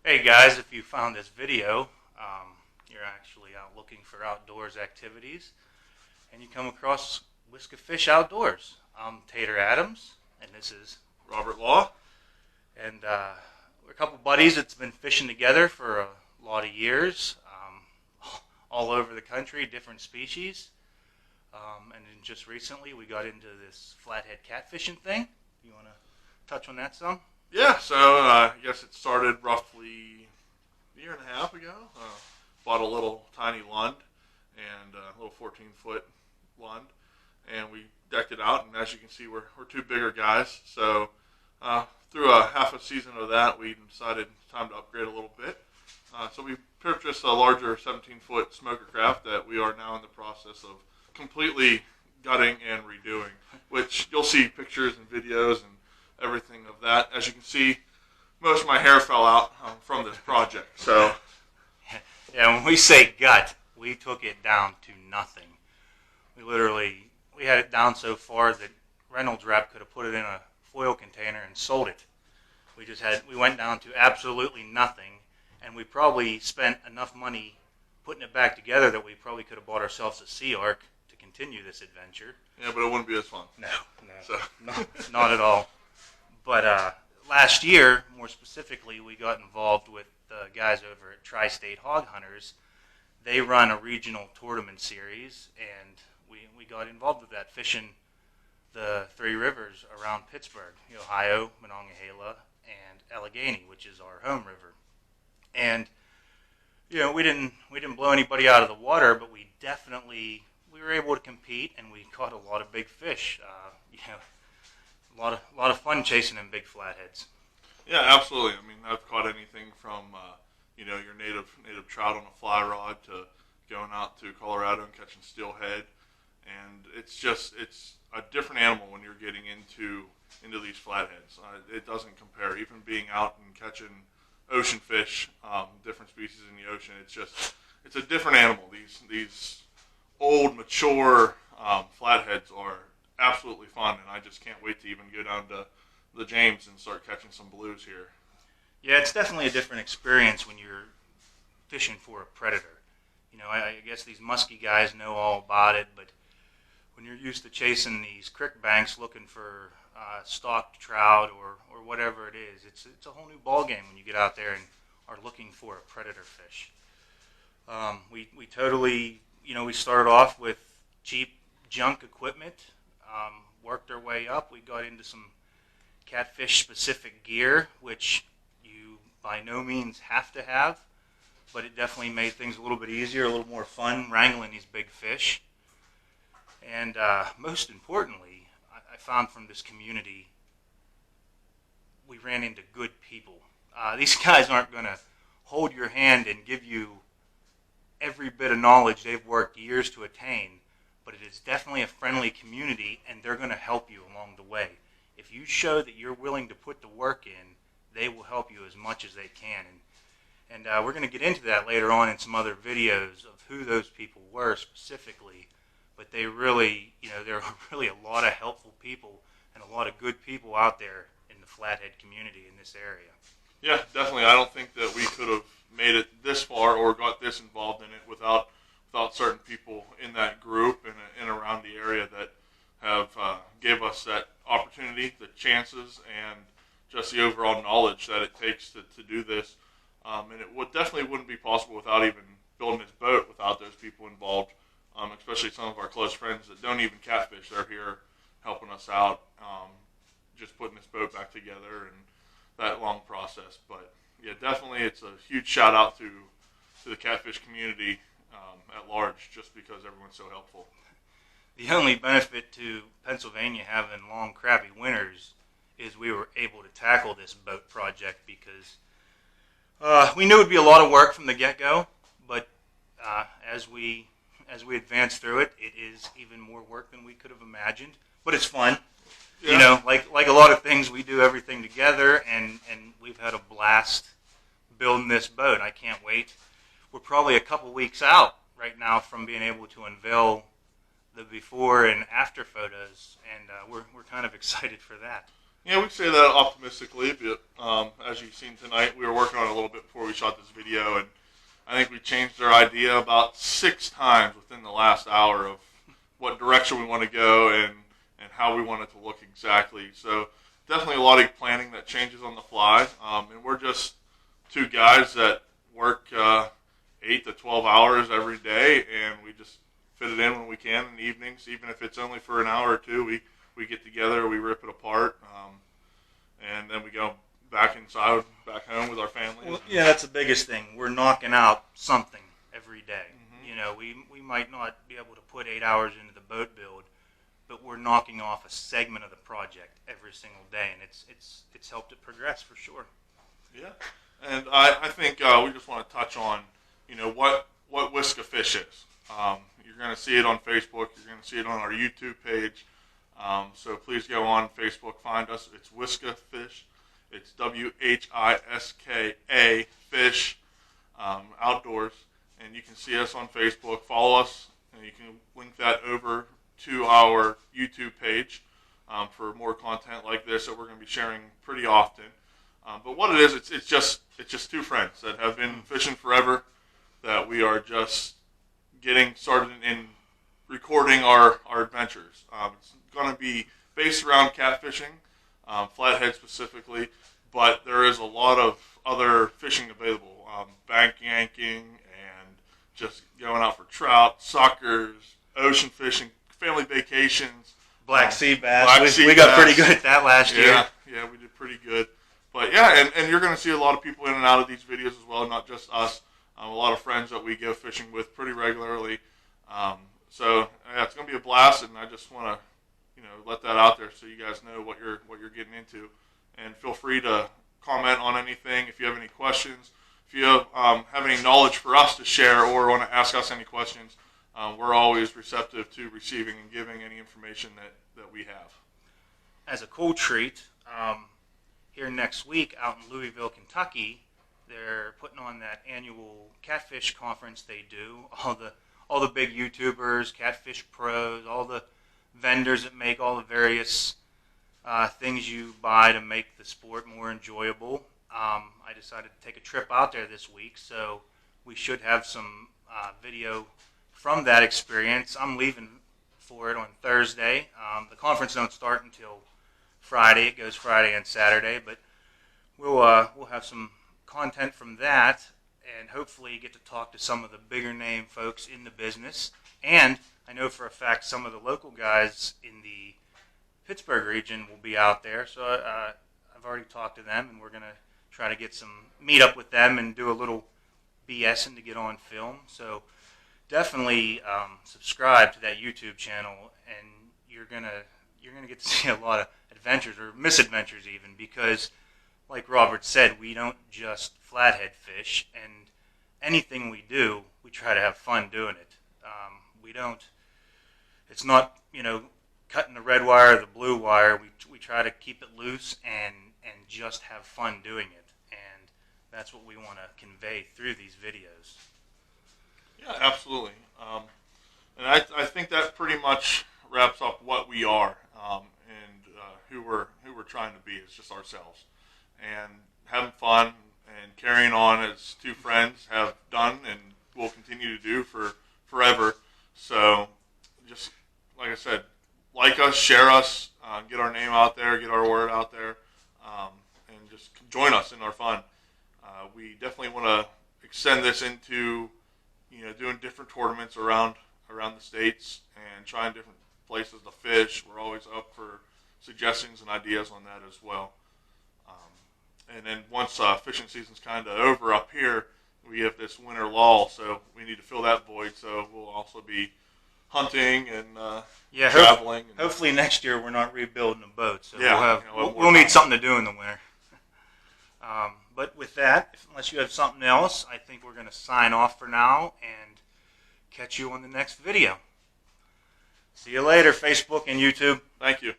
Hey guys, if you found this video, you're actually out looking for outdoors activities and you come across Whiska Fish Outdoors. I'm Tater Adams and this is Robert Law. and we're a couple buddies that's been fishing together for a lot of years, all over the country, different species. And then just recently we got into this flathead catfishing thing. You want to touch on that some? Yeah, so I guess it started roughly a year and a half ago. Bought a little tiny Lund and a little 14-foot Lund, and we decked it out. And as you can see, we're two bigger guys. So through a half a season of that, we decided it's time to upgrade a little bit. So we purchased a larger 17-foot smoker craft that we are now in the process of completely gutting and redoing, which you'll see pictures and videos and everything of that. As you can see, most of my hair fell out from this project. So, yeah, when we say gut, we took it down to nothing. We had it down so far that Reynolds Wrap could have put it in a foil container and sold it. We went down to absolutely nothing, and we probably spent enough money putting it back together that we probably could have bought ourselves a Sea Ark to continue this adventure. yeah, but it wouldn't be as fun. No, So, not at all. But last year, more specifically, we got involved with the guys over at Tri-State Hog Hunters. They run a regional tournament series, and we got involved with that, fishing the three rivers around Pittsburgh: Ohio, Monongahela, and Allegheny, which is our home river. And we didn't blow anybody out of the water, but we were able to compete, and we caught a lot of big fish. A lot of fun chasing them big flatheads. yeah, absolutely. I mean, I've caught anything from your native trout on a fly rod to going out to Colorado and catching steelhead, and it's a different animal when you're getting into these flatheads. It doesn't compare. Even being out and catching ocean fish, different species in the ocean, it's a different animal. These old, mature flatheads are absolutely fun, and I just can't wait to even go down to the James and start catching some blues here. Yeah, it's definitely a different experience when you're fishing for a predator. I guess these musky guys know all about it, but when you're used to chasing these creek banks looking for stocked trout or whatever it is, it's a whole new ballgame when you get out there and are looking for a predator fish. We totally, we started off with cheap junk equipment, worked our way up. We got into some catfish-specific gear, which you by no means have to have, but it definitely made things a little bit easier, a little more fun wrangling these big fish. And most importantly, I found from this community, we ran into good people. These guys aren't going to hold your hand and give you every bit of knowledge they've worked years to attain, but it is definitely a friendly community, and they're going to help you along the way. If you show that you're willing to put the work in, they will help you as much as they can. And we're going to get into that later on in some other videos of who those people were specifically. But they really, there are really a lot of helpful people and a lot of good people out there in the Flathead community in this area. Yeah, definitely. I don't think that we could have made it this far or got this involved in it without certain people in that group and around the area that have gave us that opportunity, the chances, and just the overall knowledge that it takes to do this. And it definitely wouldn't be possible without even building this boat without those people involved, especially some of our close friends that don't even catfish. They're here helping us out, just putting this boat back together and that long process. But yeah, definitely it's a huge shout out to the catfish community at large, just because everyone's so helpful. The only benefit to Pennsylvania having long, crappy winters is we were able to tackle this boat project because we knew it would be a lot of work from the get-go, but as we advance through it, it is even more work than we could have imagined. But it's fun. Yeah. Like a lot of things, we do everything together, and we've had a blast building this boat. I can't wait. We're probably a couple weeks out right now from being able to unveil the before and after photos, and we're kind of excited for that. Yeah, we say that optimistically, but as you've seen tonight, we were working on it a little bit before we shot this video, and I think we changed our idea about 6 times within the last hour of what direction we want to go and how we want it to look exactly. So definitely a lot of planning that changes on the fly, and we're just 2 guys that work 8 to 12 hours every day, and we just fit it in when we can in the evenings, even if it's only for an hour or 2. We get together, we rip it apart, and then we go back inside, back home with our families. Well, yeah, that's the biggest thing. We're knocking out something every day. Mm-hmm. You know, we might not be able to put 8 hours into the boat build, but we're knocking off a segment of the project every single day, and it's helped it progress for sure. Yeah, and I think we just want to touch on, what Whiska Fish is. You're going to see it on Facebook. You're going to see it on our YouTube page. So please go on Facebook, find us. It's Whiska Fish. It's WHISKA Fish Outdoors, and you can see us on Facebook. Follow us, and you can link that over to our YouTube page for more content like this that we're going to be sharing pretty often. But what it is, it's just 2 friends that have been fishing forever, that we are just getting started in recording our adventures. It's going to be based around catfishing, flathead specifically, but there is a lot of other fishing available, bank yanking and just going out for trout, suckers, ocean fishing, family vacations. Black sea bass. We got pretty good at that last year. Yeah, we did pretty good. But yeah, and you're going to see a lot of people in and out of these videos as well, not just us. A lot of friends that we go fishing with pretty regularly. So yeah, it's going to be a blast, and I just want to, let that out there so you guys know what you're getting into. And feel free to comment on anything if you have any questions. If you have any knowledge for us to share or want to ask us any questions, we're always receptive to receiving and giving any information that we have. As a cool treat, here next week out in Louisville, Kentucky, they're putting on that annual catfish conference they do. All the big YouTubers, catfish pros, all the vendors that make all the various things you buy to make the sport more enjoyable. I decided to take a trip out there this week, so we should have some video from that experience. I'm leaving for it on Thursday. The conference don't start until Friday. It goes Friday and Saturday, but we'll have some content from that, and hopefully get to talk to some of the bigger name folks in the business. And I know for a fact some of the local guys in the Pittsburgh region will be out there, so I've already talked to them, and we're going to try to meet up with them and do a little BSing to get on film. So definitely subscribe to that YouTube channel, and you're gonna get to see a lot of adventures, or misadventures even, because like Robert said, we don't just flathead fish, and anything we do, we try to have fun doing it. We don't. It's not cutting the red wire or the blue wire. We try to keep it loose and just have fun doing it, and that's what we want to convey through these videos. Yeah, absolutely. And I think that pretty much wraps up what we are, and who we're trying to be. It's just ourselves, and having fun and carrying on as 2 friends have done and will continue to do for forever. So just like I said, like us, share us, get our name out there, get our word out there, and just join us in our fun. We definitely want to extend this into doing different tournaments around the states and trying different places to fish. We're always up for suggestions and ideas on that as well. And then once fishing season's kind of over up here, we have this winter lull, so we need to fill that void. So we'll also be hunting and traveling. Hopefully next year we're not rebuilding a boat, so yeah, we'll need something to do in the winter. But with that, unless you have something else, I think we're going to sign off for now and catch you on the next video. See you later, Facebook and YouTube. Thank you.